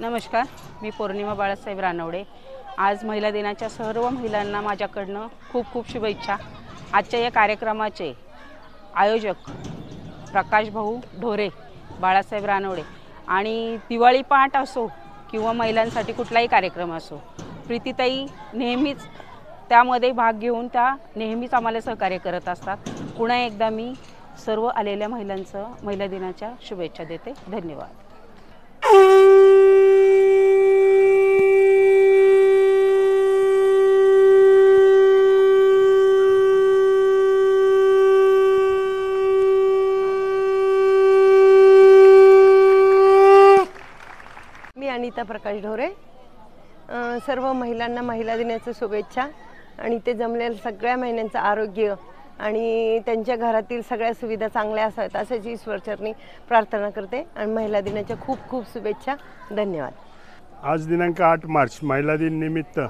नमस्कार, मी पौर्णिमा बाळासाहेब रानवडे। आज महिला दिनाच्या सर्व महिलांना माझ्याकडनं खूप खूप शुभेच्छा। आजच्या या कार्यक्रमाचे आयोजक प्रकाश भाऊ ढोरे, बाळासाहेब रानवडे आणि दिवाळी पहाट असो किंवा महिलांसाठी कुठलाही कार्यक्रम असो, प्रीतीताई नेहमीच त्यामध्ये भाग घेऊन त्या नेहमीच आम्हाला सहकार्य करत असतात। पुन्हा एकदा मी सर्व आलेल्या महिलांचं महिला दिनाच्या शुभेच्छा देते। धन्यवाद। मी अनिता प्रकाश ढोरे। सर्व महिलांना महिला दिनाच्या शुभेच्छा आणि ते जमलेल्या सगळ्या महिलांचं आरोग्य आणि त्यांच्या घरातील सगळ्या सुविधा चांगल्या असाव्यात अशाच ईश्वरचरणी प्रार्थना करते आणि महिला दिनाच्या खूप खूप शुभेच्छा। धन्यवाद। आज दिनांक 8 मार्च महिला दिन निमित्त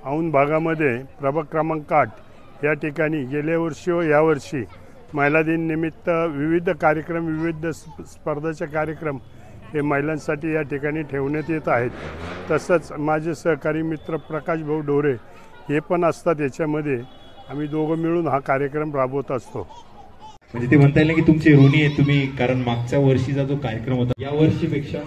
औंध भागामध्ये प्रभाग क्रमांक 8 या ठिकाणी गेल्या वर्षी व यावर्षी महिला दिन निमित्त विविध कार्यक्रम, विविध स्पर्धाचे कार्यक्रम हे महिलांसाठी या ठिकाणी ठेवण्यात येत आहेत। तसंच माझे सहकारी मित्र प्रकाश भाऊ ढोरे हे पण असतात। याच्यामध्ये आम्ही दोघं मिळून हा कार्यक्रम राबवत असतो। म्हणजे ते म्हणता येईल की तुमचे ऋणी आहे तुम्ही, कारण मागच्या वर्षीचा जो कार्यक्रम होता या वर्षीपेक्षा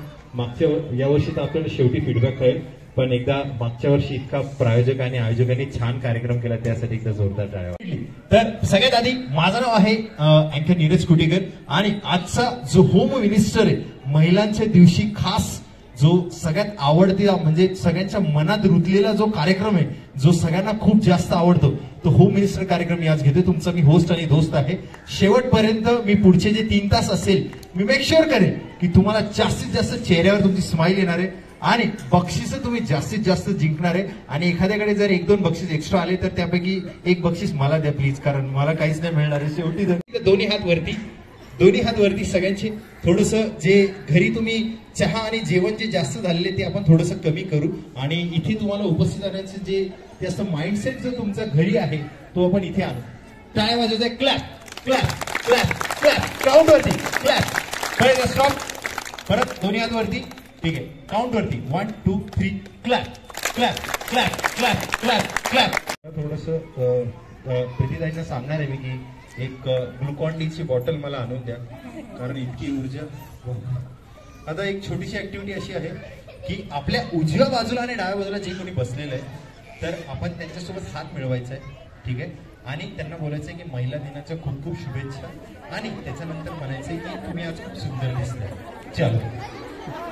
या वर्षी तर आपल्याला शेवटी फीडबॅक कळेल, पण एकदा मागच्या वर्षी इतका प्रायोजक आणि आयोजकांनी छान कार्यक्रम केला त्यासाठी एकदा जोरदार टाळ्या। तर सगळ्यात आधी माझं नाव आहे अँकर नीरज कुटीकर आणि आजचा जो होम मिनिस्टर आहे महिलांच्या दिवशी खास जो सगळ्यात आवडता म्हणजे सगळ्यांच्या मनात रुतलेला जो कार्यक्रम आहे, जो सगळ्यांना खूप जास्त आवडतो, तो होम मिनिस्टर कार्यक्रम मी आज घेतोय। तुमचा मी होस्ट आणि दोस्त आहे। शेवटपर्यंत मी पुढचे जे 3 तास असेल मी मेक शुअर करेन की तुम्हाला जास्तीत जास्त चेहऱ्यावर तुमची स्माइल येणार आहे आणि बक्षीस तुम्ही जास्तीत जास्त जिंकणार आहे। आणि एखाद्याकडे जर 1-2 बक्षीस एक्स्ट्रा आले तर त्यापैकी एक बक्षीस मला द्या प्लीज, कारण मला काहीच नाही मिळणार आहे। शेवटी दोन्ही हात वरती सगळ्यांचे। थोडस जे घरी तुम्ही चहा आणि जेवण जे जास्त झालेले ते आपण थोडंसं कमी करू आणि इथे तुम्हाला उपस्थित राहण्याचे जे ते असं माइंडसेट जो तुमचा घरी आहे तो आपण इथे आणू। टाळ्या वाजवायचा, clap clap clap clap, count वरती क्लॅप, परत स्टॉप, परत दोन्ही हात वरती, ठीक आहे, काउंट वरती 1 2 3 clap clap clap clap clap clap. थोडंसं प्रीतीताईंना सांगणार आहे मी की एक ग्लुकॉन डीची बॉटल मला आणून द्या, कारण इतकी ऊर्जा। आता एक छोटीशी ऍक्टिव्हिटी अशी आहे की आपल्या उजव्या बाजूला आणि डाव्या बाजूला जे कोणी बसलेलं आहे तर आपण त्यांच्यासोबत हात मिळवायचा आहे, ठीक आहे, आणि त्यांना बोलायचं आहे की महिला दिनाच्या खूप खूप शुभेच्छा आणि त्याच्यानंतर म्हणायचं की तुम्ही आज खूप सुंदर दिसताय। चलो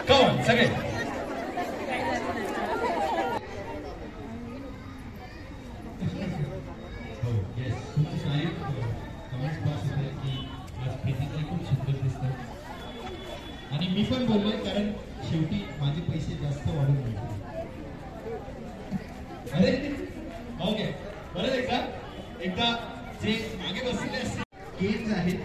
कम सगळे आणि मी पण बोललोय कारण शेवटी माझे पैसे जास्त वाढून मिळतील। अरे ओके, परत एकदा जे मागे बसलेले असतील गेम्स आहेत,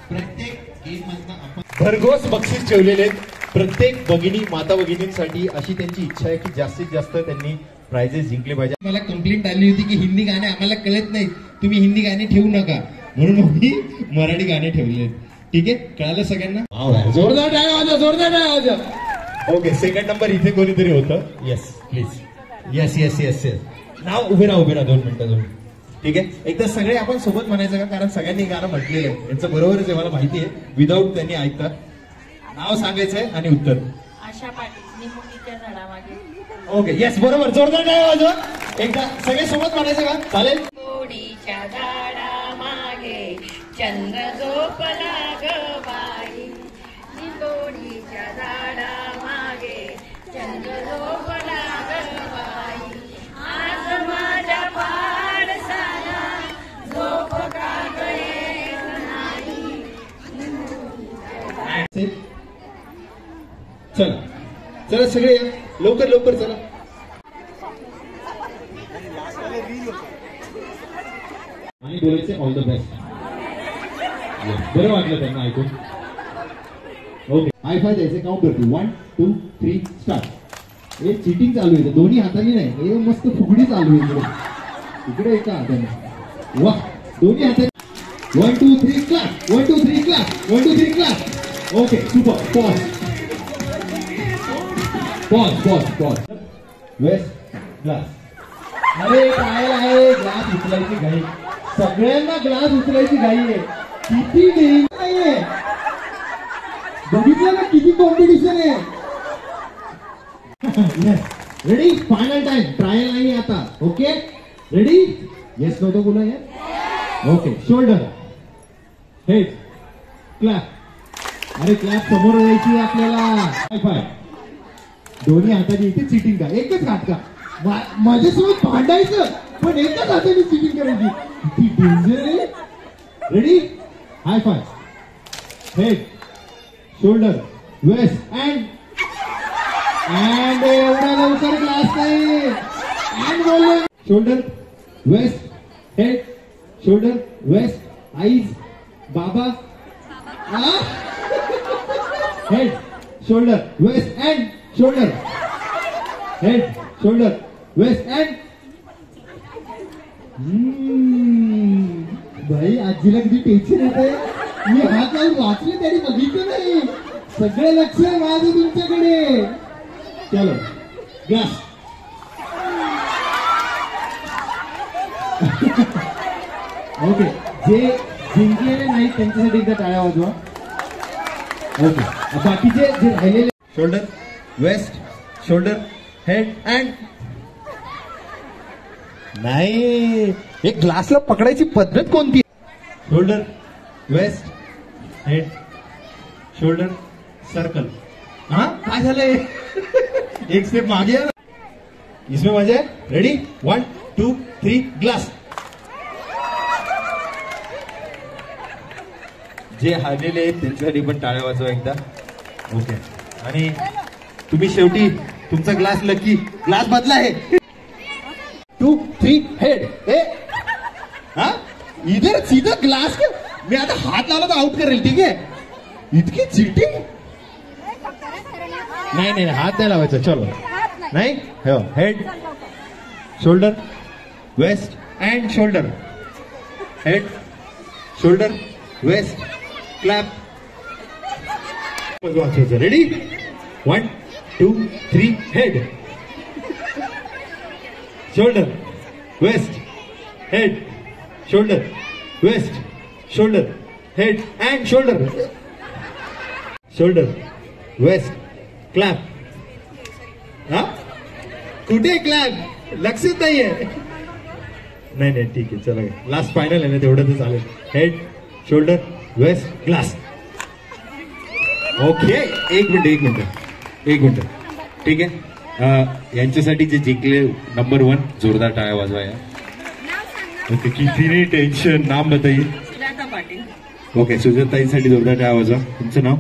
प्रत्येक गेम मधनं आपण भरघोस बक्षीस ठेवलेले आहेत प्रत्येक भगिनी माता भगिनींसाठी। अशी त्यांची इच्छा आहे की जास्तीत जास्त त्यांनी प्राइजेस जिंकले पाहिजे। मला कंप्लेंट आली होती की हिंदी गाणे आम्हाला कळत नाहीत, तुम्ही हिंदी गाणे ठेवू नका, म्हणून मी मराठी गाणे ठेवले आहेत, ठीक आहे, कळालं सगळ्यांना? जोरदार टाळ्या वाजवा, जोरदार टाळ्या वाजवा। ओके, सेकंड नंबर इथे कोणीतरी होतं, yes please, yes yes yes yes, नाव उभे राहा 2 मिनिटं, ठीक आहे। एकदा सगळे आपण सोबत म्हणायचं का, कारण सगळ्यांनी गाणं म्हटलेलं आहे, यांचं बरोबरच आहे मला माहिती आहे, विदाऊट त्यांनी ऐकतात। नाव सांगायचंय आणि उत्तर आशा पाटील, निमुळीच्या झाडामागे। ओके, येस बरोबर, जोरदार टाळ्या वाजवा। एकदा सगळे सोबत म्हणायचं का, चालेल? निमुळीच्या झाडामागे चंद्र झोपला ग बाई, निमुळीच्या झाडामागे चंद्र झोपला ग बाई, आज माझ्या पाडसाला झोप का येत नाही। चला चला सगळे या, लवकर लवकर चला। आणि बोलायचे ऑल द बेस्ट। बरं वाटलं त्यांना ऐकून। ओके, हाय फाय द्यायचे, काउंट करते 1 2 3 स्टार्ट। हे चिटिंग चालू आहे, दोन्ही हाताने नाही, हे मस्त फुगडी चालू आहे इकडे एका हाताने। वा, दोन्ही हाताने 1 2 3 clap, 1 2 3 clap, 1 2 3 clap. Okay, super, pause. Pause waist glass. अरे काय आहे, ग्लास उचलायची घाई, सगळ्यांना ग्लास उचलायची घाई आहे. किती डेंजर आहे, बघितलं ना किती कॉम्पिटिशन आहे. रेडी, फायनल टाइम, ट्रायल नाही आता. ओके रेडी, येस नो तो बोला यार. Okay, shoulder head clap. अरे क्लॅप समोर यायची आपल्याला. हाय फाय, दोन्ही हाताने इथे चिटिंग का, एकच हात का माझ्यासोबत भांडायचं पण एकच हाताने चिटिंग करायची. किती डेंजर आहे. Ready, hi five, head shoulder waist and एवढा लवकर ग्लास नाही. अँड बोल, shoulder waist head shoulder waist eyes बाबा head shoulder waist and shoulder head shoulder waist and. भाई आजीला किती टेन्शन येत आहे. मी हात लावून वाचले तरी बघितलं नाही. सगळे लक्ष आहे माझं तुमच्याकडे. चलो ग्लास. ओके, जे जिंकलेले नाही त्यांच्यासाठी एकदा टाळ्या वाजवा. ओके, बाकीचे जे राहिलेले shoulder waist shoulder head and. नाही, एक ग्लासला पकडायची पद्धत कोणती. Shoulder waist head shoulder circle. हा काय झालंय, एक स्टेप मागे. इसमें मजा है. Ready, 1 2 3 glass. जे हारलेले आहेत त्यांच्यासाठी पण टाळ्या वाजवा एकदा. ओके, आणि तुम्ही शेवटी तुमचा ग्लास लकी ग्लास बदला आहे. 2 3 हेड. ए हा, इधर सीधा ग्लास. मी आता हात लावला तर आउट करेल. ठीक आहे, इतकी चिटिंग नाही नाही, हात नाही लावायचा. चलो नाही, head shoulder waist and shoulder head shoulder waist clap. वाचायचं. Ready, 1 2 3 head shoulder waist head shoulder waist shoulder head and shoulder shoulder waist clap. हा, कुठे क्लॅप, लक्षच नाहीये. नाही नाही, ठीक आहे, चला लास्ट फायनल आहे ना, तेवढं तर चालेल. Head shoulder waist glass. Okay, एक मिनिट. ठीक आहे, यांच्यासाठी जे जिंकले नंबर 1, जोरदार टाळ्या वाजवा या. ओके, किती नाही टेन्शन. नाम बताइए. ओके, सुजाताईंसाठी जोरदार टाळ्या वाजवा. तुमचं नाव?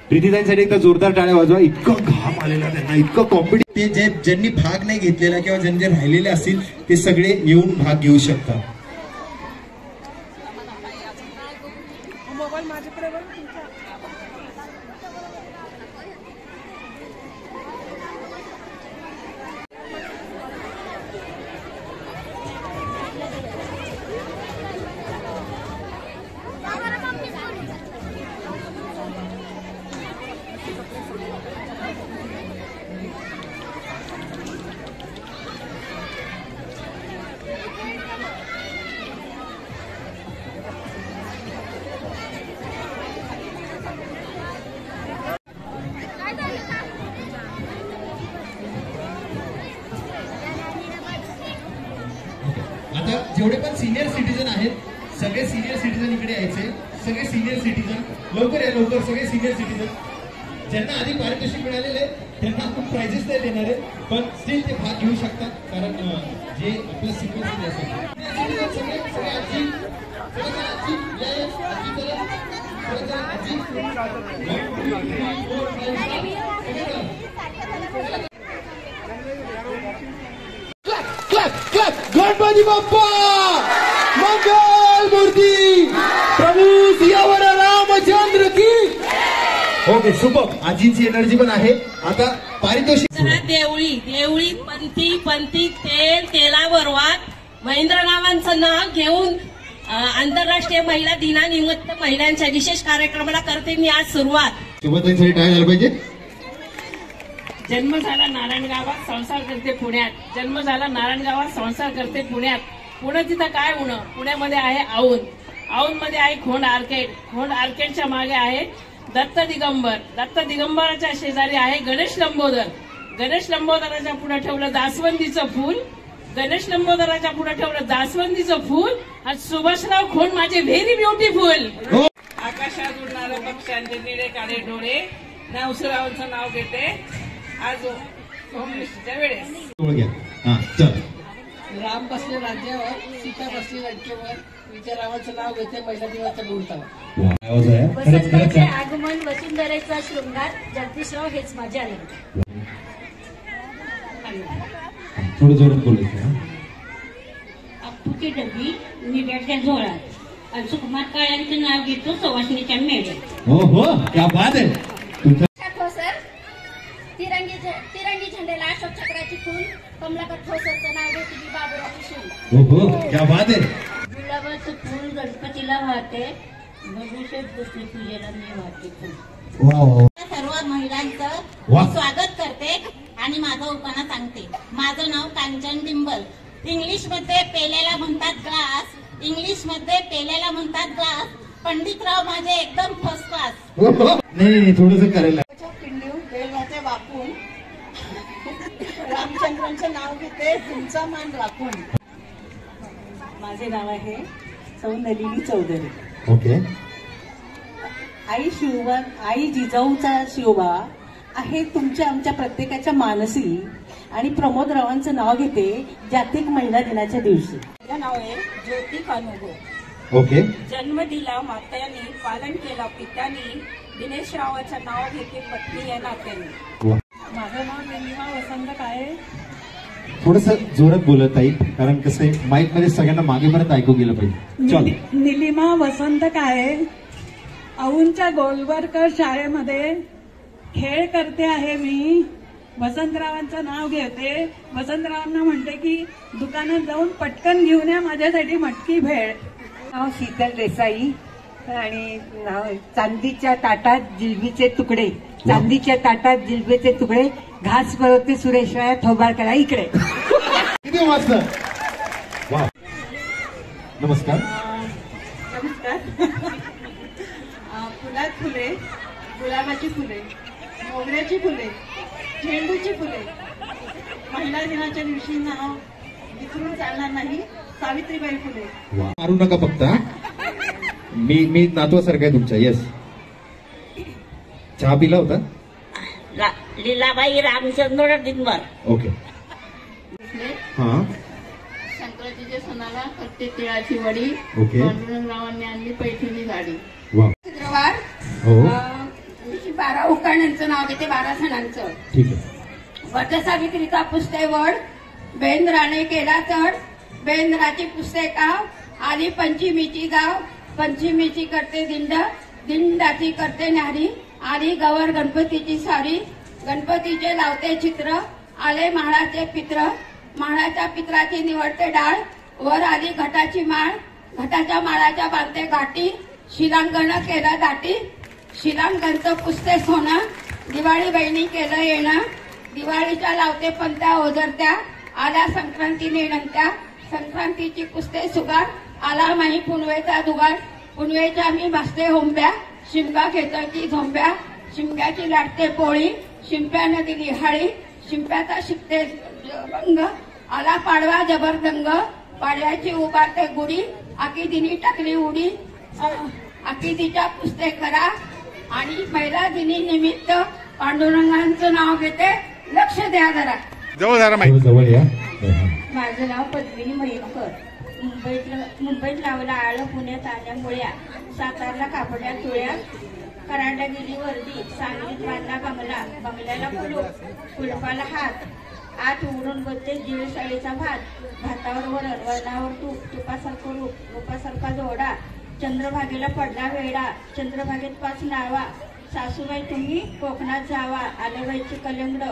प्रीतीताईंसाठी एकदा जोरदार टाळ्या वाजवा. इतकं घाम आलेला त्यांना, इतकं कॉम्पिटिशन. ते ज्यांनी भाग नाही घेतलेला किंवा ज्यांचे राहिलेले असतील ते सगळे येऊन भाग घेऊ शकतात. आता जेवढे पण सिनियर सिटीजन आहेत, सगळे सिनियर सिटीजन इकडे यायचे. सगळे सिनियर सिटीजन लवकर या, लवकर. सगळे सिनियर सिटीजन ज्यांना आधी पारितोषिक मिळालेले त्यांना खूप प्राइजेस नाही देणार आहे, पण स्टील ते भाग घेऊ शकतात. कारण जे आपलं सिक्वेन्स असेल सगळे आजी गणपती बाप्पा मंगल मूर्ती प्रभू सियावर रामचंद्र की. Okay, super. आजींची एनर्जी पण आहे. आता पारितोषिक. देवळी पंथी तेलावर वाद महेंद्र नावांचं नाव घेऊन आंतरराष्ट्रीय महिला दिनानिमित्त महिलांच्या विशेष कार्यक्रमाला करते मी आज सुरुवात. सुरुवातीसाठी काय झालं पाहिजे. जन्म झाला नारायणगावात, संसार करते पुण्यात. जन्म झाला नारायणगावात, संसार करते पुण्यात. पुणे तिथं काय उणं, पुण्यामध्ये आहे औंध. औंधमध्ये आहे खोंड आर्केड. खोंड आर्केडच्या मागे आहे दत्त दिगंबर. दत्त दिगंबराच्या शेजारी आहे गणेश लंबोदर. गणेश लंबोदराच्या पुढे ठेवलं दासवंदीचं फूल. गणेश लंबोदराच्या पुढे ठेवलं दासवंदीचं फूल. आणि सुभाषराव खोंड माझे व्हेरी ब्युटिफुल. आकाशात उडणाऱ्या पक्ष्यांचे निळे काळे डोळे, नवसरावांचं नाव घेते आज होमलिस्टच्या वेळेस. राम बसले राज्यावर, सीता बसली लंकेवर, विजयरावांचं नाव घेते महिला दिनाचा मुहूर्तावर. वसंताचे आगमन, वसुंधरेचा शृंगार, जगदीशराव हेच माझे आनंद. थोडं जोरात बोलायचं. अप्पूची डबी निड्याच्या झोळात, अंशुकुमार काळ्यांचं नाव घेतो सवासणीच्या मेळ्यात. हो हो, क्या बात आहे. ठोसर तिरंगी झेंडेला अशोक चक्राची फूल, कमलाकर ठोसरचं नाव घेते मी बाबुराची शूल. हो हो, क्या बात आहे. गुलाबाचं फूल गणपतीला वाहते, भविष्यात दुसरी पूजेला मी वाहते फूल. सर्व महिलांचं स्वागत करते आणि माझं उपाना सांगते. माझं नाव कांचन डिंबल. इंग्लिश मध्ये पेल्याला म्हणतात ग्लास, इंग्लिश मध्ये पेल्याला म्हणतात ग्लास. पंडितराव माझे एकदम फर्स्ट क्लास. नाही थोडंसं करायला. बेलवाचे वाकून रामचंद्रांचं नाव घेते तुमचा मान राखून. माझे नाव आहे सौ नलिनी चौधरी. ओके. आई जिजाऊचा शिवबा आहे तुमच्या आमच्या प्रत्येकाच्या मानसी. आणि प्रमोद रावांचं नाव घेते जागतिक महिला दिनाच्या दिवशी. माझं नाव आहे ज्योती कानुगो. ओके. जन्म दिला मात्याने, पालन केला पित्याने, दिनेश रावाचं नाव घेते पत्नी या नात्याने. माझं नाव निलिमा वसंत काळे. थोडस जोरात बोलत ताई, कारण कसं आहे माईक मध्ये सगळ्यांना मागे परत ऐकू गेलं पाहिजे. चल. निलिमा वसंत काळे. औंधच्या गोलवरकर शाळेमध्ये खेळ करते आहे मी. वसंतरावांचं नाव घेते. वसंतरावांना म्हणते की दुकानात जाऊन पटकन घेऊन या माझ्यासाठी मटकी भेळ. नाव शीतल देसाई आणि चांदीच्या ताटात जिलबीचे तुकडे. चांदीच्या ताटात जिलबीचे तुकडे, घास पळवते सुरेशराया थोबाळकरला इकडे. किती मस्त. वा. नमस्कार. नमस्कार. फुलात फुले, गुलाबाची फुले, मोगऱ्याची फुले, झेंडूची फुले. महिला दिनाच्या दिवशी नाव विसरून चालणार नाही, सावित्रीबाई फुले. मारू नका फक्त. मी नातवासारखं आहे तुमच्या. येस. चहा पिला होता. लीलाबाई रामचंद्र डिंबर. ओके. हा. संक्रांतीच्या सणाला करते तिळाची वडी. ओके. पांडुरंगरावांनी आणली पैठणी गाडी. वा. शुक्रवार. हो. 12 उखाण्यांचं नाव घेते, 12 सणांचं. ठीक आहे. वटसावित्रीचा पुसते वड, बेंद्राने केला चढ, बेंद्राची पुसते काव, आली पंचमीची गाव, पंचमीची करते दिंड, दिंडाची करते न्यारी, आली गवर गणपतीची सारी, गणपतीचे लावते चित्र, आले म्हाळाचे पित्र, म्हाळाच्या पित्राची निवडते डाळ, वर आली घटाची माळ, घटाच्या माळाच्या बांधते गाठी, शिलांगण केलं दाटी, शिलांगणचं पुसते सोनं, दिवाळी बहिणी केलं येणं, दिवाळीच्या लावते पंत्या ओझरत्या, आल्या संक्रांती नेणत्या, संक्रांतीची पुसते सुगार, आला माही पुनवेचा दुगार, पुनवेच्या मी भासते होंब्या, शिमगा घेतो की झोंब्या, शिमग्याची लाटते पोळी, शिंप्यानं दिली हाळी, शिंप्याचा शिकते भंग, आला पाडवा जबरदंग, पाडव्याची उभारते गुढी, आकिदिनी टाकली उडी, आकिदीच्या पुसते करा. आणि महिला दिनी निमित्त पांडुरंगांचं नाव घेते, लक्ष द्या जरा. जवळ या. माझं नाव पद्मिनी मयेकर. मुंबईत लावला आळ, पुण्यात आल्या मुळ्या, सातारला कापड्या चुळ्या, कराडला गेली वर्दी, सांगलीत बांधला बंगला, बंगल्याला कुलूप, कुलपाला हात, आत उघडून बसते जिळसाळीचा भात, भातावर वरण, वरणावर तूप, तुपासारखं रूप, रूपासारखा जोडा, चंद्रभागेला पडला वेडा, चंद्रभागेत 5 नावा, सासूबाई तुम्ही कोकणात जावा, आलेबाईची कलंगड,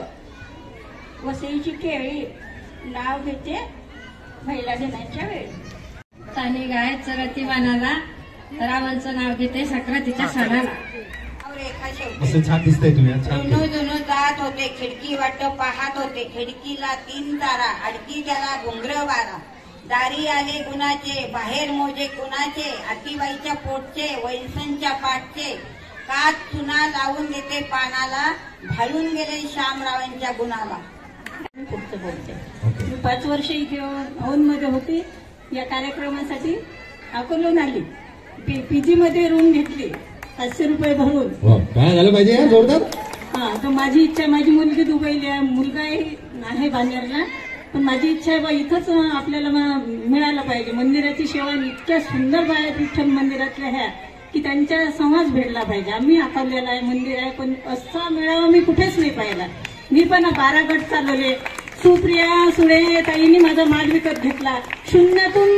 वसईची केळी, नाव घेते महिला दिनाच्या वेळी. साने गाय चरती वानाला, रावांचं नाव घेते संक्रांतीच्या सणाला. रेखा शेवटी असं छान दिसतंय तुम्ही आज, छान दोनों दोनों जात होते खिडकी वाट पाहत होते खिडकीला 3 तारा अडकी त्याला घुंगर वारा दारी आले गुणाचे बाहेर मोजे कुणाचे आतीबाईच्या पोटचे वैसनच्या पाठचे कात चुना लावून देते पानाला भाळून गेले श्यामरावांच्या गुणाला. पुढचं बोलते. मी 5 वर्ष इथे औंधमध्ये होते या कार्यक्रमासाठी अकोल्याहून आली. पीजी मध्ये रूम घेतली 700 रुपये भरून. काय झालं पाहिजे यार जोरदार. हा तर माझी इच्छा, माझी मुलगी दुबईला, मुलगा आहे बानेरला, पण माझी इच्छा आहे बा इथंच आपल्याला मिळायला पाहिजे. मंदिराची सेवा इतक्या सुंदर बाया विठ्ठल मंदिरातल्या ह्या की त्यांच्या समाज भेटला पाहिजे. आम्ही अकोल्याला आहे, मंदिर आहे, पण असा मेळावा मी कुठेच नाही पाहिला. मी पण 12 गट चालवले. सुप्रिया सुळे ताईंनी माझा माल विकत घेतला. शून्यातून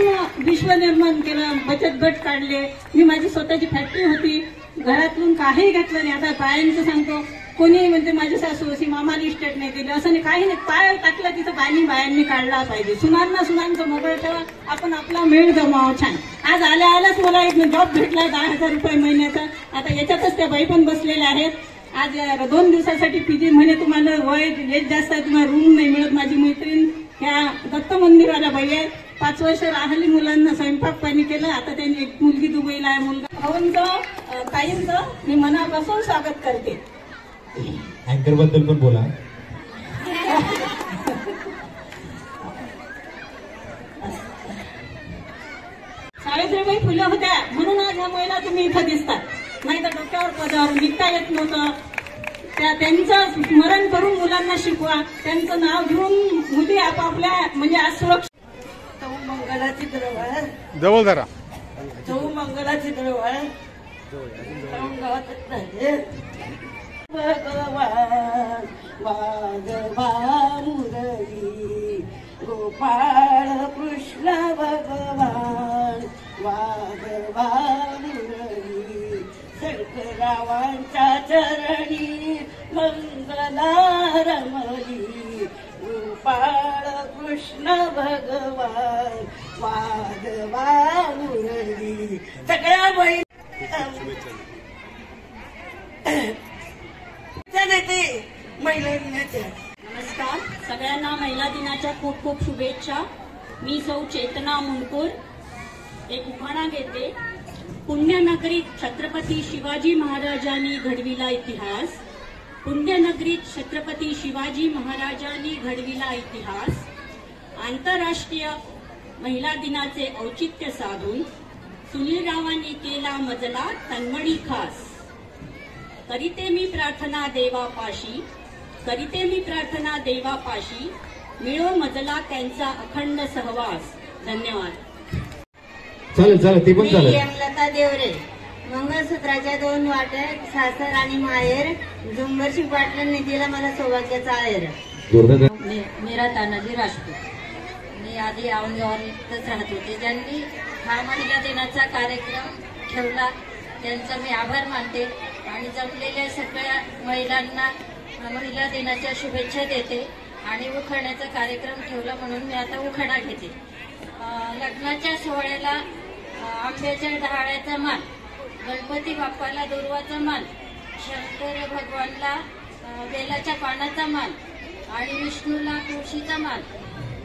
विश्व निर्माण केलं, बचत गट काढले. मी माझी स्वतःची फॅक्टरी होती, घरातून काही घेतलं नाही. आता बायांचं सांगतो, कोणी म्हणते माझी सासू अशी मामाला इस्टेट नाही दिली, असं नाही, काही नाही. पाय टाकला तिथं बायांनी काढला पाहिजे. सुनांचं मोकळं ठेवा, आपण आपला मेळ जमावा छान. आज आल्याच मला एक जॉब भेटला 10,000 रुपये महिन्याचा. आता याच्यातच त्या बाई पण बसलेल्या आहेत. आज 2 दिवसासाठी पीजी म्हणे तुम्हाला वय एज जास्त आहे, तुम्हाला रूम नाही मिळत. माझी मैत्रीण ह्या दत्त मंदिराला बाई आहे, 5 वर्ष राहिली, मुलांना स्वयंपाक पाणी केलं. आता त्यांनी एक मुलगी दुबईला आहे, मुलगा. भाऊंचं ताईंचं मी मनापासून स्वागत करते. अँकर बद्दल पण बोला. सावित्रीबाई फुले होत्या म्हणून आज ह्या महिला तुम्ही इथं दिसतात. नाही तर डोक्यावर पदावर निघता येत नव्हतं. त्यांचं स्मरण करून मुलांना शिकवा. त्यांचं नाव घेऊन मुली आपापल्या म्हणजे आज सुरक्षित. मंगलाची द्रवळ जवळ धरा. मंगलाची द्रवळ भगवान वागवा मुरली गोपाळ कृष्ण भगवान वागवा मुरली शंकरावांच्या चरणी मंगला रमली गोपाळ कृष्ण भगवान वागवा मुरली. सगळ्या बहीण देते महिला दिनाच्या. नमस्कार, सगळ्यांना महिला दिनाच्या खूप खूप शुभेच्छा. मी सौ चेतना मुंडपूर एक उखाणा घेते. पुण्यनगरीत छत्रपती शिवाजी महाराजांनी घडविला इतिहास. पुण्यनगरीत छत्रपती शिवाजी महाराजांनी घडविला इतिहास. आंतरराष्ट्रीय महिला दिनाचे औचित्य साधून सुनीलरावांनी केला मजला तन्मणी खास. करीते मी प्रार्थना देवापाशी, करीते मी प्रार्थना देवापाशी, मिळो मजला त्यांचा अखंड सहवास. धन्यवाद. चालेल ते पण चालेल. हेमलता देवरे. मंगळसूत्राच्या 2 वाट्या सासर आणि माहेर, झुंबरशी पाटलं निधीला मला सौभाग्याचा आहेर. मीरा तानाजी राजपूत. मी आधी औंधगावातच राहत होते. ज्यांनी हा महिला दिनाचा कार्यक्रम ठेवला त्यांचा मी आभार मानते आणि जमलेल्या सगळ्या महिलांना महिला दिनाच्या शुभेच्छा देते. आणि उखाण्याचा कार्यक्रम ठेवला म्हणून मी आता उखाणा घेते. लग्नाच्या सोहळ्याला आंब्याच्या डहाळ्याचा मान, गणपती बाप्पाला दुर्वाचा मान, शंकर भगवानला बेलाच्या पानाचा मान आणि विष्णूला तुळशीचा मान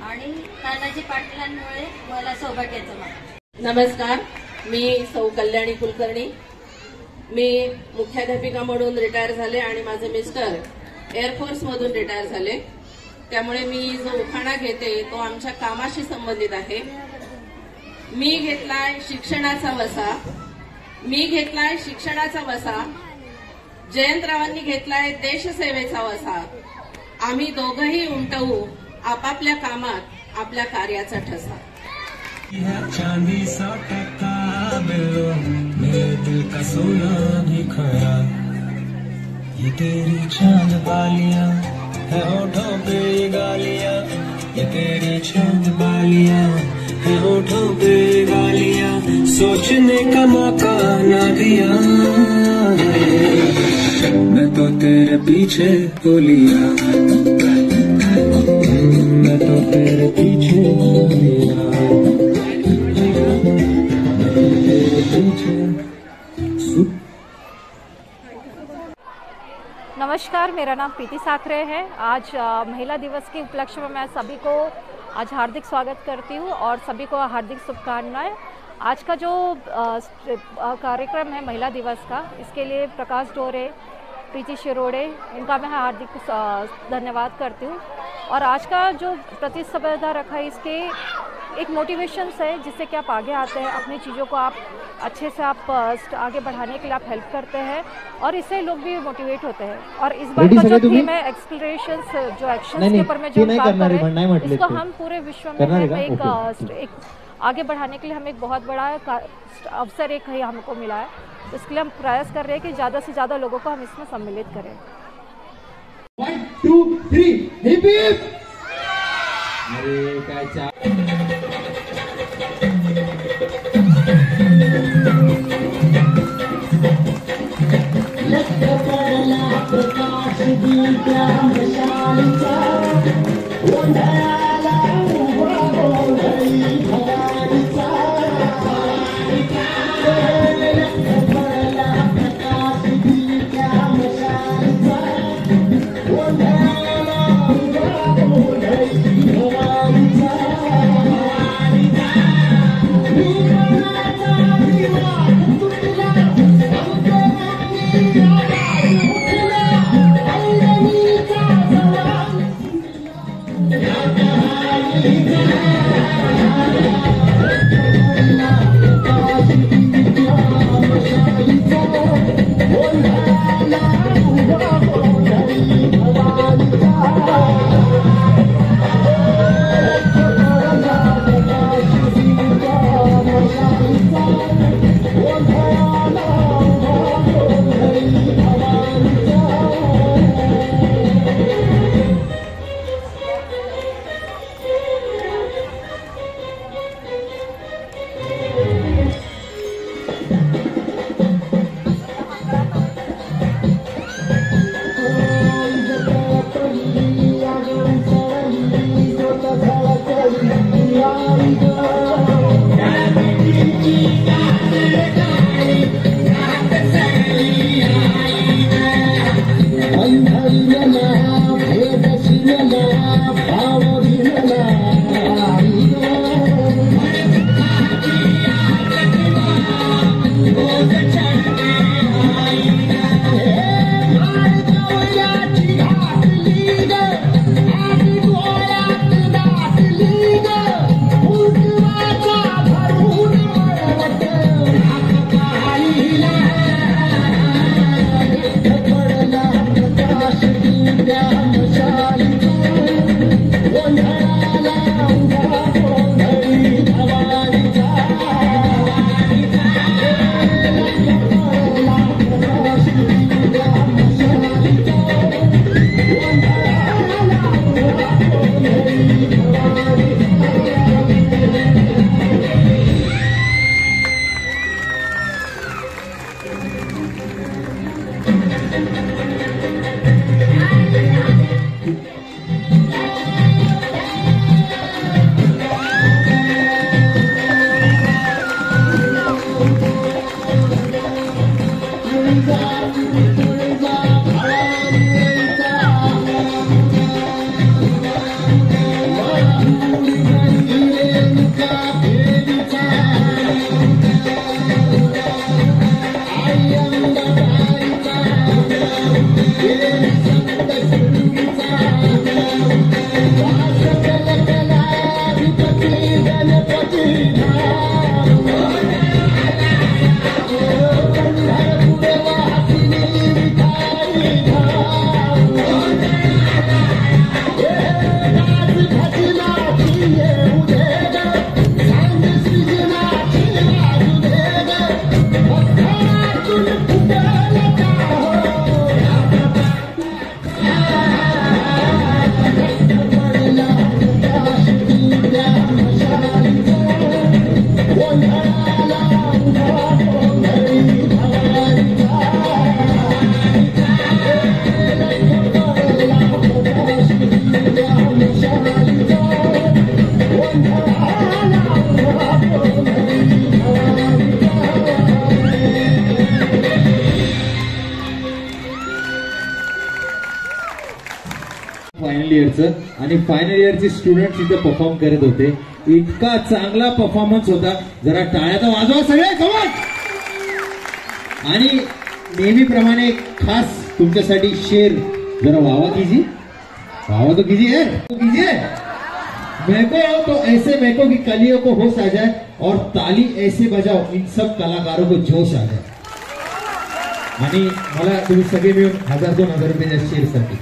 आणि तानाजी पाटलांमुळे मला सौभाग्याचा मान. नमस्कार, मी सौ कल्याणी कुलकर्णी. मी मुख्याध्यापिका म्हणून रिटायर झाले आणि माझे मिस्टर एअरफोर्स मधून रिटायर झाले. त्यामुळे मी जो उखाणा घेते तो आमच्या कामाशी संबंधित आहे. मी घेतलाय शिक्षणाचा वसा, मी घेतलाय शिक्षणाचा वसा, जयंतरावांनी घेतलाय देशसेवेचा वसा. आम्ही दोघंही उमटवू आपापल्या कामात आपल्या कार्याचा ठसा. चांदी सा टक्का बिल्लो मेरे दिल का सोना भी खरा. ये तेरी चांद बालियां है होठों पे ये गालियां, ये तेरी चांद बालियां है होठों पे ये गालियां. सोचने का मौका ना दिया, मैं तो तेरे पीछे हो लिया, मैं तो तेरे पीछे हो लिया. नमस्कार, मेरा नाम प्रीति साखरे है। आज महिला दिवस के उपलक्ष्य में मैं सभी को आज हार्दिक स्वागत करती हूँ और सभी को हार्दिक शुभकामनाएं। आज का जो कार्यक्रम है महिला दिवस का, इसके लिए प्रकाश डोरे, प्रीति शिरोड़े, इनका मैं हार्दिक धन्यवाद करती हूँ। और आज का जो प्रतिस्पर्धा रखा है, इसके एक मोटिवेशंस है जिससे कि आप आगे आते हैं, अपनी चीज़ों को आप अच्छे से आप आगे बढ़ाने के लिए आप हेल्प करते हैं और इससे लोग भी मोटिवेट होते हैं। और इस बार का जो थीम है एक्सप्लोरेशंस, जो एक्शंस के ऊपर में जो काम कर रहे हैं, इसको हम पूरे विश्व में एक आगे बढ़ाने के लिए हमें एक बहुत बड़ा अवसर एक हमको मिला है। इसके लिए हम प्रयास कर रहे हैं कि ज़्यादा से ज़्यादा लोगों को हम इसमें सम्मिलित करें। 1 2 3 हिप हिप। अरे काय फायनल इयरचं, आणि फायनल इयरचे स्टुडंट इथे परफॉर्म करत होते. इतका चांगला परफॉर्मन्स होता. जरा टाळ्या तर वाजवा सगळे, कमाल. आणि नेहमीप्रमाणे खास तुमच्यासाठी शेर जरा वावा कीजिए, वावा तो कीजिए यार, कीजिए. महको तो ऐसे महको की कलियों को होश आ जाए और ताली ऐसे बजाओ इन सब कलाकारों को जोश आ जाए. आणि मला तुम्ही सगळे मिळून 1000-2000 रुपये शेअरसाठी.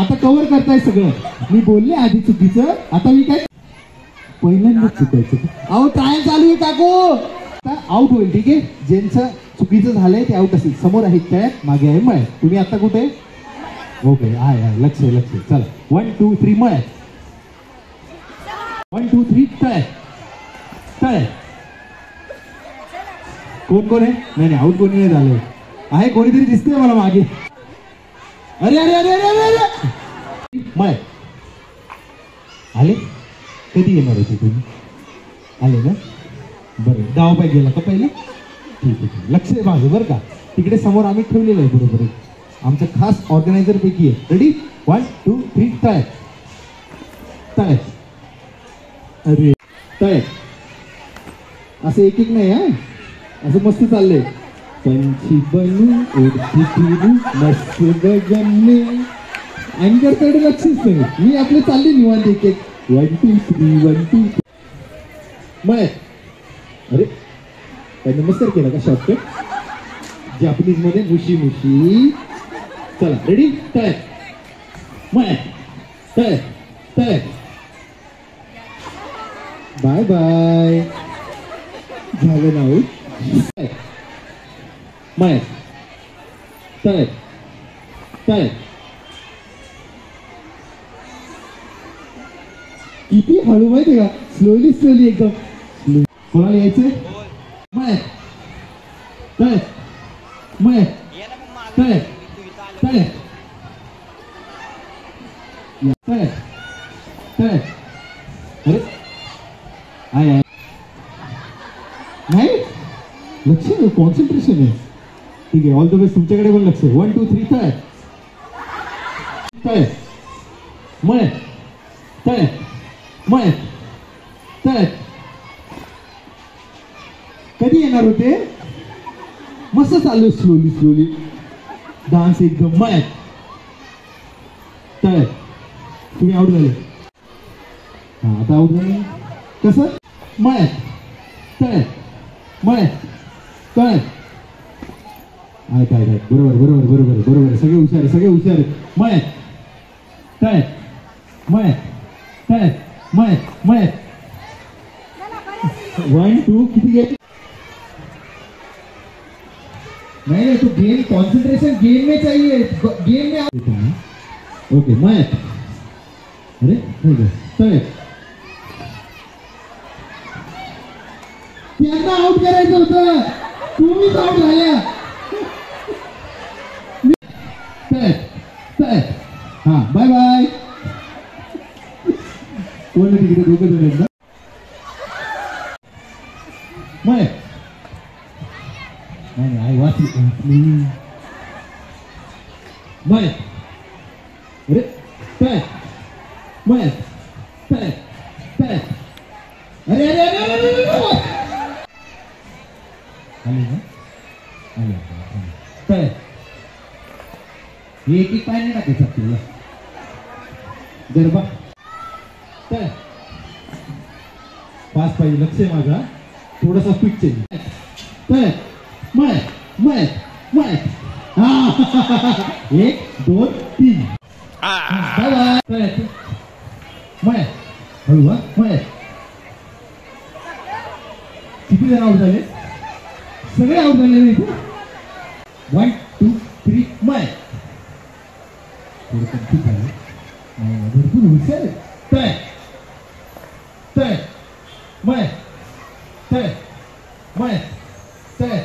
आता कव्हर करताय सगळं. मी बोलले आधी चुकीचं, आता मी काय पहिल्यांदाच चुकायचं. अहो ट्रायल चालू आहे काकू. आउट होईल, ठीक आहे. ज्यांचं चुकीचं झालंय ते आउट असेल. समोर आहेत काय, मागे आहे मळ. तुम्ही आता कुठे? ओके, आहे लक्ष लक्ष. चला 1 2 3 मळ. 1 2 3 तळ तळ. कोण कोण आहे? नाही आउट कोणी नाही झालं आहे. कोणीतरी दिसतंय मला मागे. अरे अरे अरे अरे अरे माय आले. कधी येणार होते तुम्ही? आले ना, बरं. गाव पाहिजे गेला का पहिले? ठीक आहे, लक्ष आहे माझं बरं का. तिकडे समोर आम्ही ठेवलेलं आहे बरोबर. आमचं खास ऑर्गनायझर पैकी आहे. रेडी 1 2 3 तळ तळ. अरे तळ असं एक एक नाही हा, असं मस्त चाललंय. पंछी बनू उडती फिरू मस्त गगनने. अँकर कडे लक्षच नाही. मी आपले चालले निवांत एक एक. 1 2 3 1 2 मय. अरे काय नमस्कार केला का शॉर्टकट जापनीज मध्ये? मुशी मुशी. चला रेडी तळ मय तळ तळ. Bye bye. झालं ना आऊट. मय तळ तळ. किती हळू माहिती का, स्लोली स्लोली एकदम. कोणाला यायचंय? मय तळ मय तळ तळ तळ तळ. अरे आहे नाही लक्ष, कॉन्सन्ट्रेशन आहे. ठीक आहे, ऑल द बेस्ट. तुमच्याकडे पण लक्ष. 1 2 3 तळ तळ मय तळ मय तळ. कधी येणार होते? मस्त चालू स्लोली स्लोली. डान्स एकदम मय तळ. तुम्ही आउट झाले. हा आता आउट झाले. कसं? मय तळ मय तळ. काय काय काय बरोबर बरोबर बरोबर बरोबर. सगळे हुशार सगळे हुशार. मय तळ मय तळ मय मय. 1 2 किती गेले? नहीं तो गेम कंसंट्रेशन गेम में चाहिए, गेम में। ओके मयत, अरे ठीक है चल, त्यांना आउट करायचं होतं, तुम्हीच आउट झाल्या। हाँ बाय बाय। कोण तिकडे दोघं जण आहेत ना मयत, नाही आई वाचली मयत, अरे पॅट मयत पॅट पॅट, अरे अरे अरे अरे आले ना आले पॅट, एक एक पाय नाही टाकायचं आपल्याला, गरबा पॅट पाच पाहिजे, लक्ष आहे माझा, थोडासा स्पीड चेंज पॅट मयत मयत मयत, हा 1 2 3 बाय बाय पॅट मयत, हळू हा मयत। किती जण आउट झाले? सगळे आउट झाले इथे, 1 2 3 मयत, थोडं कन्फ्यूज झालं, भरपूर हुशार आहे। पॅट पॅट मयत पॅट मयत पॅट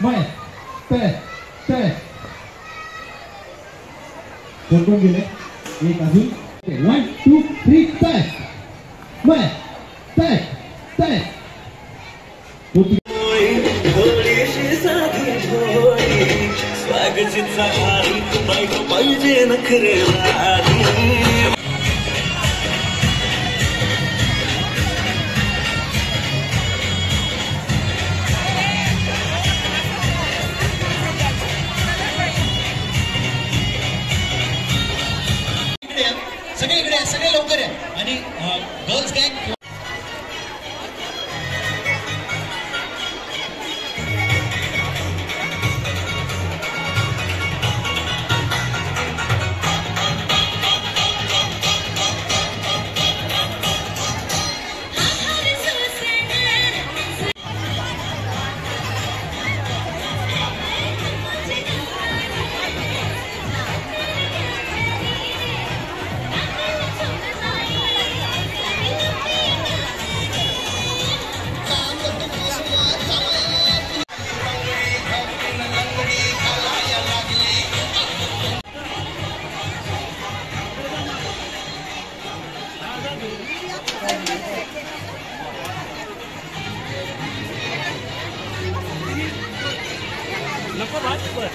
मयत पॅट पॅट, कोण कोण गेले? एक अजून, 1 2 3 पॅट मयत पॅट पॅट, स्वागतीचा भारी बायको पाहिजे नखरेवारी। सगळे इकडे सगळे लवकर आहे आणि गर्ल्स गँग नको बात पर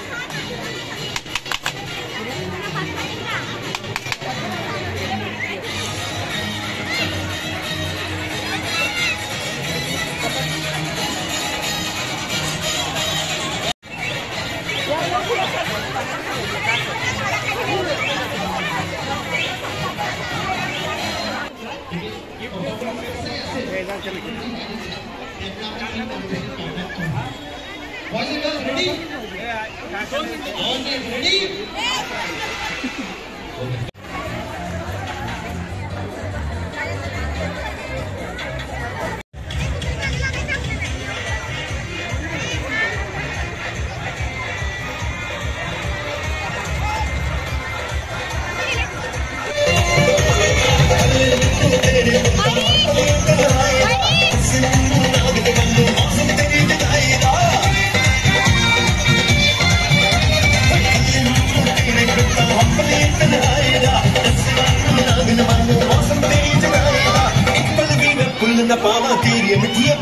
पावा तेरी मिठिया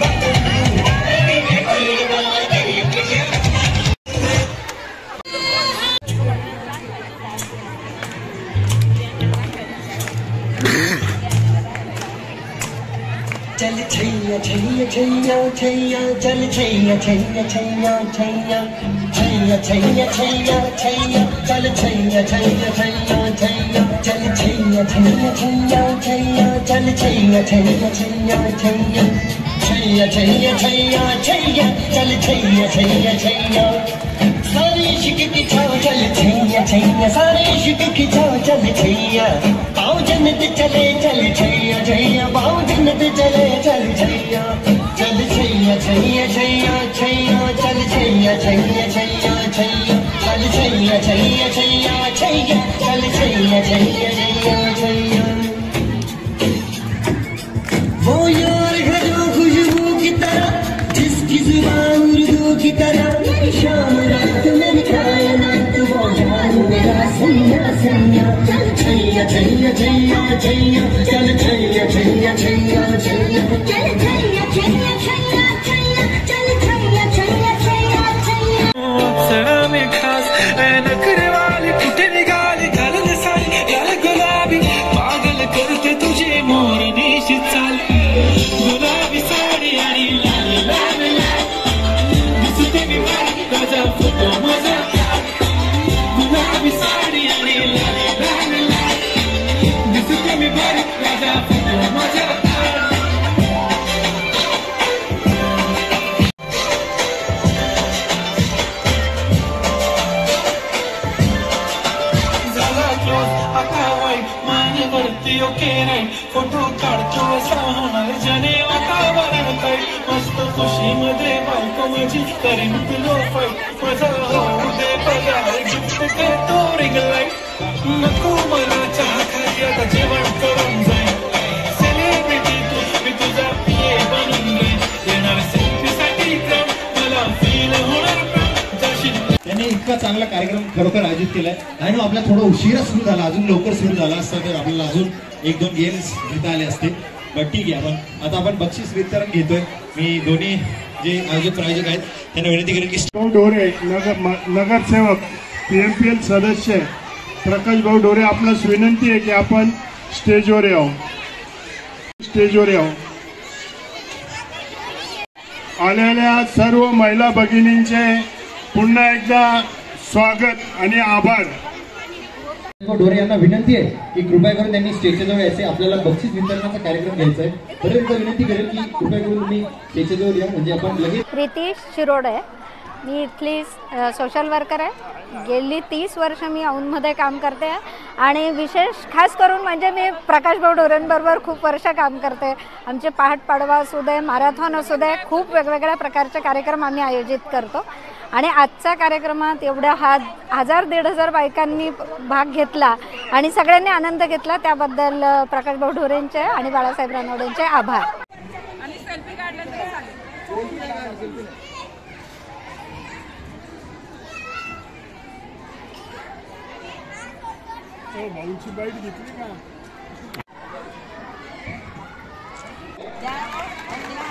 चल छैया छैया छैया छैया चल छैया छैया छैया छैया छैया छैया छैया छैया चल छैया छैया छैया छैया चल छैया छैया छैया छैया चल छैया छैया छैया छैया छैया छैया छैया छैया चल छैया छैया छैया सारे इश्क की छाव चल छैया छैया सारे इश्क की छाव चल छैया पाँव जन्नत चले चल छैया छैया पाँव जन्नत चले चल छैया चल छैया छैया छैया छैया चल छैया छैया छैया जय जय जय। वो यार है जो खुशबू की तरह, जिसकी जुबान उर्दू की तरह, मेरी शाम रात मेरी कायनात, वो जान मेरा सैया सैया। चल छैया छैया छैया छैया, चल छैया छैया छैया छैया, चल छैया छैया छैया छैया, चल छैया छैया छैया छैया। सरा में खास नखरे वाली कुठे निघाली, घालून साडी लाल गुलाबी, पागल करते तुझे मोरनीशी चाल, गुलाबी साडी आणि लाल लाल लाल, दिसते मी माझा फोटो माझा, गुलाबी साडी आणि लाल लाल लाल, दिसते मी माझा फोटो माझा। ओके नाही फोटो काढतो असा होणार जने वातावरण काय, मस्त खुशीमध्ये बायको माझी करीन तुलो फाईट, माझा होऊ दे पगार गिफ्ट करतो रिंग लाईट, नको मला चहा खाली आता जेवण करून जाईल, सेलिब्रिटी तू मी तुझा पिये बनून जाईल, येणार सेल्फीसाठी क्रम मला फील होणार त्याने इतका चांगला कार्यक्रम खरोखर आयोजित केलाय। आणि आपला थोडा उशिरा सुरू झाला, अजून लवकर सुरू झाला असता तर आपल्याला अजून 1-2 गेम्स घेता आले असते, पण ठीक आहे। आता आपण बक्षीस वितरण घेतोय। मी दोन्ही जे आयोजक प्रायोजक आहेत त्यांना विनंती करेन की ढोरे नगरसेवक PMPL सदस्य प्रकाश भाऊ ढोरे, आपणास विनंती आहे की आपण स्टेजवर यावं, स्टेजवर यावं। आलेल्या सर्व महिला भगिनींचे पुन्हा एकदा स्वागत आणि आभार। ढोरे यांना विनंती आहे की कृपया करून त्यांनी स्टेजच्या जवळ यायचे, आपल्याला बक्षीस वितरणाचा कार्यक्रम घ्यायचा आहे। तर एकदा विनंती करेल की कृपया करून तुम्ही स्टेजच्या जवळ या, म्हणजे आपण लगेच। प्रीती शिरोडे, मी इथली सोशल वर्कर आहे। गेली 30 वर्ष मी औंधमध्ये काम करते आणि विशेष खास करून म्हणजे मी प्रकाश भाऊ ढोरेंबरोबर खूप वर्ष काम करते। आमचे पहाट पाडवा असू दे, मॅरेथॉन असू दे, खूप वेगवेगळ्या प्रकारचे कार्यक्रम आम्ही आयोजित करतो आणि आजच्या कार्यक्रमात एवढ्या 1000-1500 बायकांनी भाग घेतला आणि सगळ्यांनी आनंद घेतला, त्याबद्दल प्रकाश भाऊ ढोरेंचे आणि बाळासाहेब रानवडेंचे आभार। भाऊची बाईट घेतली का?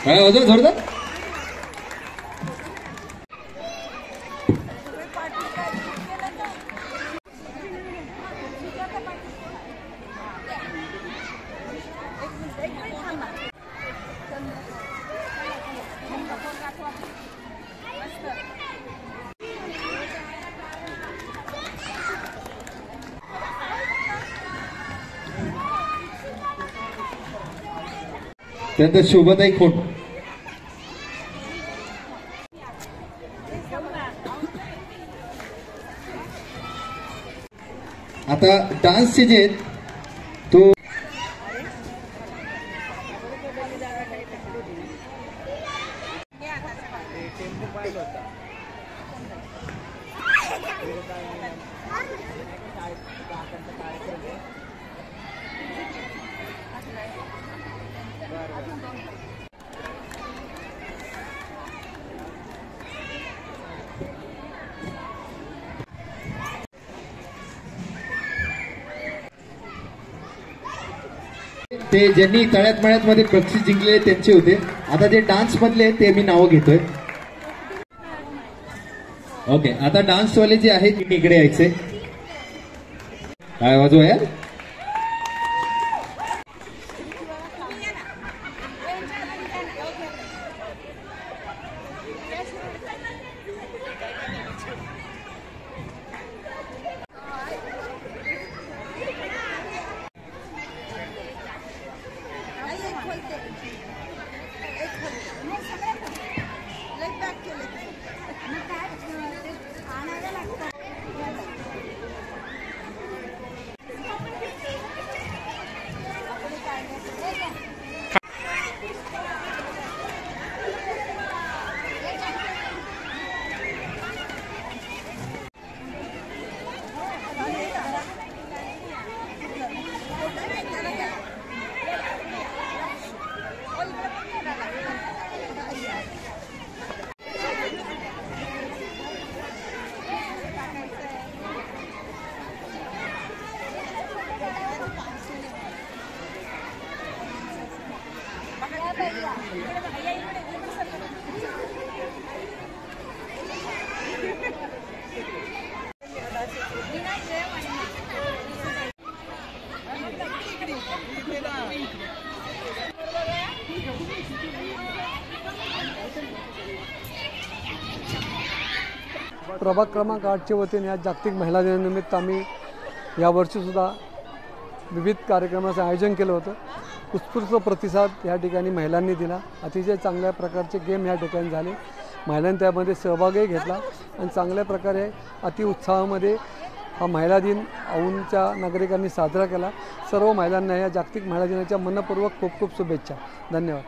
काय होतं जोरदार? त्यानंतर शोभाताई खोट, आता डान्सचे जे आहेत तो ते ज्यांनी तळ्यात मळ्यात मध्ये बक्षीस जिंकले त्यांचे होते। आता जे डान्स मधले ते मी नाव घेतोय। ओके, आता डान्स वाले जे आहेत इकडे यायचे। काय वाजवा यार? प्रभाग क्रमांक 8च्या वतीने आज जागतिक महिला दिनानिमित्त आम्ही यावर्षीसुद्धा विविध कार्यक्रमाचं आयोजन केलं होतं. उत्स्फूर्त प्रतिसाद या ठिकाणी महिलांनी दिला. अतिशय चांगल्या प्रकारचे गेम या ठिकाणी झाले. महिलांनी त्यामध्ये सहभागही घेतला आणि चांगल्या प्रकारे अतिउत्साहामध्ये हा महिला दिन औंधच्या नागरिकांनी साजरा केला. सर्व महिलांना या जागतिक महिला दिनाच्या मनपूर्वक खूप खूप शुभेच्छा. धन्यवाद.